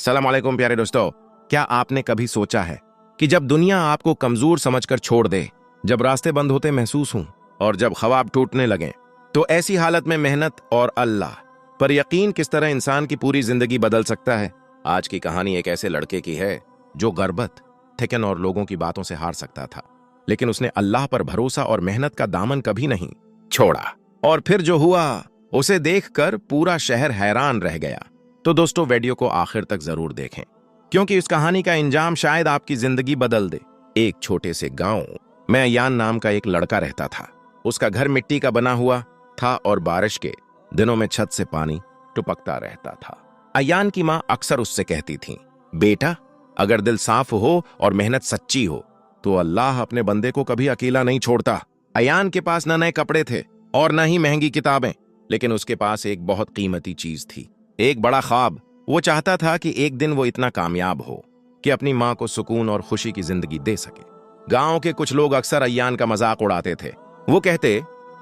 अस्सलाम वालेकुम प्यारे दोस्तों, क्या आपने कभी सोचा है कि जब दुनिया आपको कमजोर समझकर छोड़ दे, जब रास्ते बंद होते महसूस हों और जब ख्वाब टूटने लगें, तो ऐसी हालत में मेहनत और अल्लाह पर यकीन किस तरह इंसान की पूरी जिंदगी बदल सकता है। आज की कहानी एक ऐसे लड़के की है जो गर्बत, थकन और लोगों की बातों से हार सकता था, लेकिन उसने अल्लाह पर भरोसा और मेहनत का दामन कभी नहीं छोड़ा। और फिर जो हुआ उसे देखकर पूरा शहर हैरान रह गया। तो दोस्तों, वीडियो को आखिर तक जरूर देखें, क्योंकि इस कहानी का इंजाम शायद आपकी जिंदगी बदल दे। एक छोटे से गांव में अयान नाम का एक लड़का रहता था। उसका घर मिट्टी का बना हुआ था और बारिश के दिनों में छत से पानी टपकता रहता था। अयान की मां अक्सर उससे कहती थी, बेटा, अगर दिल साफ हो और मेहनत सच्ची हो तो अल्लाह अपने बंदे को कभी अकेला नहीं छोड़ता। अयान के पास न नए कपड़े थे और न ही महंगी किताबें, लेकिन उसके पास एक बहुत कीमती चीज थी, एक बड़ा ख्वाब। वो चाहता था कि एक दिन वो इतना कामयाब हो कि अपनी मां को सुकून और खुशी की जिंदगी दे सके। गांव के कुछ लोग अक्सर अयान का मजाक उड़ाते थे। वो कहते,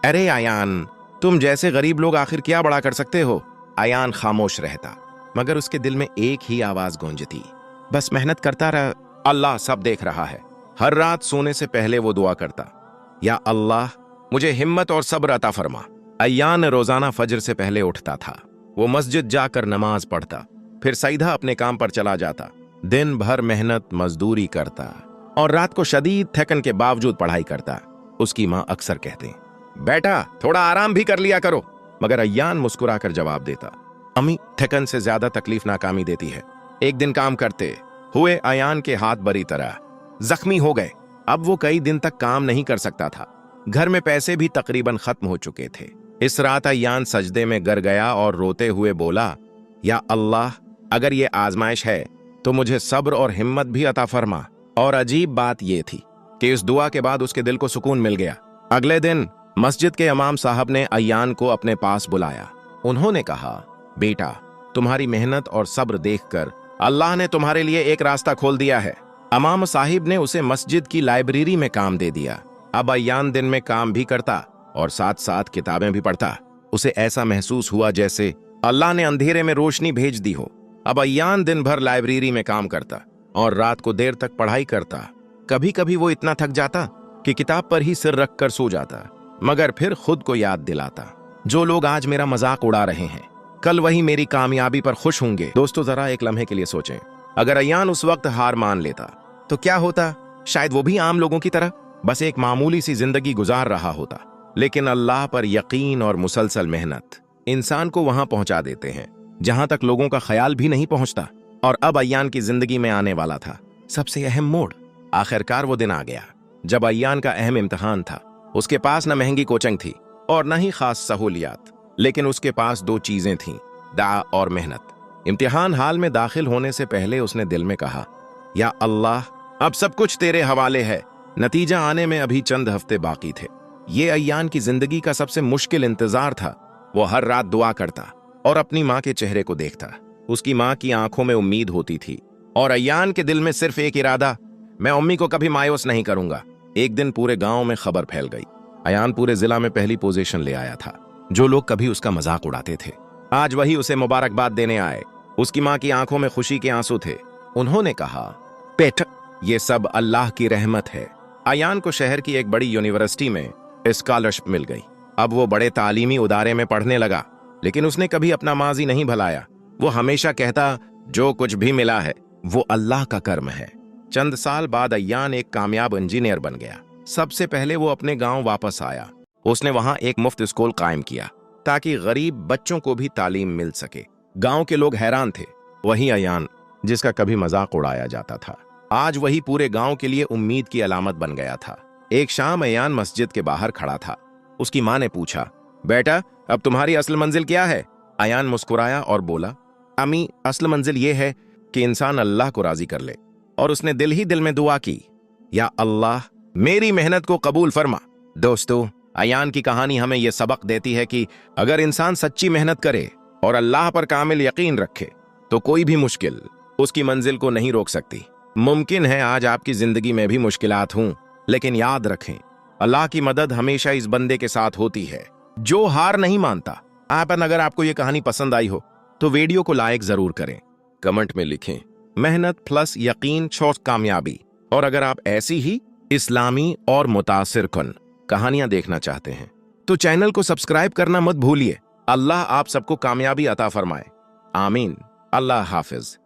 अरे अयान, तुम जैसे गरीब लोग आखिर क्या बड़ा कर सकते हो। अयान खामोश रहता, मगर उसके दिल में एक ही आवाज गूंजती, बस मेहनत करता रह, अल्लाह सब देख रहा है। हर रात सोने से पहले वो दुआ करता, या अल्लाह मुझे हिम्मत और सब्र अता फरमा। अयान रोजाना फजर से पहले उठता था। वो मस्जिद जाकर नमाज पढ़ता, फिर सीधा अपने काम पर चला जाता। दिन भर मेहनत मजदूरी करता और रात को शदीद थकन के बावजूद पढ़ाई करता। उसकी मां अक्सर कहते, बेटा, थोड़ा आराम भी कर लिया करो, मगर अयान मुस्कुराकर जवाब देता, अम्मी, थकन से ज्यादा तकलीफ नाकामी देती है। एक दिन काम करते हुए अयान के हाथ बुरी तरह जख्मी हो गए। अब वो कई दिन तक काम नहीं कर सकता था। घर में पैसे भी तकरीबन खत्म हो चुके थे। इस रात अयान सजदे में गिर गया और रोते हुए बोला, या अल्लाह, अगर ये आजमाइश है तो मुझे सब्र और हिम्मत भी अता फरमा। और अजीब बात यह थी कि इस दुआ के बाद उसके दिल को सुकून मिल गया। अगले दिन मस्जिद के इमाम साहब ने अयान को अपने पास बुलाया। उन्होंने कहा, बेटा, तुम्हारी मेहनत और सब्र देखकर अल्लाह ने तुम्हारे लिए एक रास्ता खोल दिया है। इमाम साहिब ने उसे मस्जिद की लाइब्रेरी में काम दे दिया। अब अयान दिन में काम भी करता और साथ साथ किताबें भी पढ़ता। उसे ऐसा महसूस हुआ जैसे अल्लाह ने अंधेरे में रोशनी भेज दी हो। अब अयान दिन भर लाइब्रेरी में काम करता और रात को देर तक पढ़ाई करता। कभी कभी वो इतना थक जाता कि किताब पर ही सिर रखकर सो जाता, मगर फिर खुद को याद दिलाता, जो लोग आज मेरा मजाक उड़ा रहे हैं, कल वही मेरी कामयाबी पर खुश होंगे। दोस्तों, जरा एक लम्हे के लिए सोचें, अगर अयान उस वक्त हार मान लेता तो क्या होता। शायद वो भी आम लोगों की तरह बस एक मामूली सी जिंदगी गुजार रहा होता, लेकिन अल्लाह पर यकीन और मुसलसल मेहनत इंसान को वहां पहुंचा देते हैं जहां तक लोगों का ख्याल भी नहीं पहुंचता। और अब अयान की जिंदगी में आने वाला था सबसे अहम मोड़। आखिरकार वो दिन आ गया जब अयान का अहम इम्तिहान था। उसके पास न महंगी कोचिंग थी और न ही खास सहूलियात, लेकिन उसके पास दो चीजें थीं, दुआ और मेहनत। इम्तिहान हाल में दाखिल होने से पहले उसने दिल में कहा, या अल्लाह, अब सब कुछ तेरे हवाले है। नतीजा आने में अभी चंद हफ्ते बाकी थे। ये अयान की जिंदगी का सबसे मुश्किल इंतजार था। वो हर रात दुआ करता और अपनी माँ के चेहरे को देखता। उसकी माँ की आंखों में उम्मीद होती थी और अयान के दिल में सिर्फ एक इरादा, मैं अम्मी को कभी मायूस नहीं करूंगा। एक दिन पूरे गांव में खबर फैल गई। अयान पूरे जिला में पहली पोजीशन ले आया था। जो लोग कभी उसका मजाक उड़ाते थे, आज वही उसे मुबारकबाद देने आए। उसकी माँ की आंखों में खुशी के आंसू थे। उन्होंने कहा, बेटा, ये सब अल्लाह की रहमत है। अयान को शहर की एक बड़ी यूनिवर्सिटी में स्कॉलरशिप मिल गई। अब वो बड़े तालीमी उदारे में पढ़ने लगा, लेकिन उसने कभी अपना माजी नहीं भुलाया। वो हमेशा कहता, जो कुछ भी मिला है वो अल्लाह का कर्म है। चंद साल बाद अयान एक कामयाब इंजीनियर बन गया। सबसे पहले वो अपने गांव वापस आया। उसने वहां एक मुफ्त स्कूल कायम किया ताकि गरीब बच्चों को भी तालीम मिल सके। गांव के लोग हैरान थे। वही अयान जिसका कभी मजाक उड़ाया जाता था, आज वही पूरे गांव के लिए उम्मीद की अलामत बन गया था। एक शाम अयान मस्जिद के बाहर खड़ा था। उसकी मां ने पूछा, बेटा, अब तुम्हारी असल मंजिल क्या है। अयान मुस्कुराया और बोला, अम्मी, असल मंजिल ये है कि इंसान अल्लाह को राजी कर ले। और उसने दिल ही दिल में दुआ की, या अल्लाह, मेरी मेहनत को कबूल फरमा। दोस्तों, अयान की कहानी हमें यह सबक देती है कि अगर इंसान सच्ची मेहनत करे और अल्लाह पर कामिल यकीन रखे तो कोई भी मुश्किल उसकी मंजिल को नहीं रोक सकती। मुमकिन है आज आपकी जिंदगी में भी मुश्किलात हों, लेकिन याद रखें, अल्लाह की मदद हमेशा इस बंदे के साथ होती है जो हार नहीं मानता। अगर आपको ये कहानी पसंद आई हो तो वीडियो को लाइक जरूर करें कमेंट में लिखें मेहनत प्लस यकीन छोड़ कामयाबी। और अगर आप ऐसी ही इस्लामी और मुतासिर कुन कहानियां देखना चाहते हैं तो चैनल को सब्सक्राइब करना मत भूलिए। अल्लाह आप सबको कामयाबी अता फरमाए। आमीन। अल्लाह हाफिज।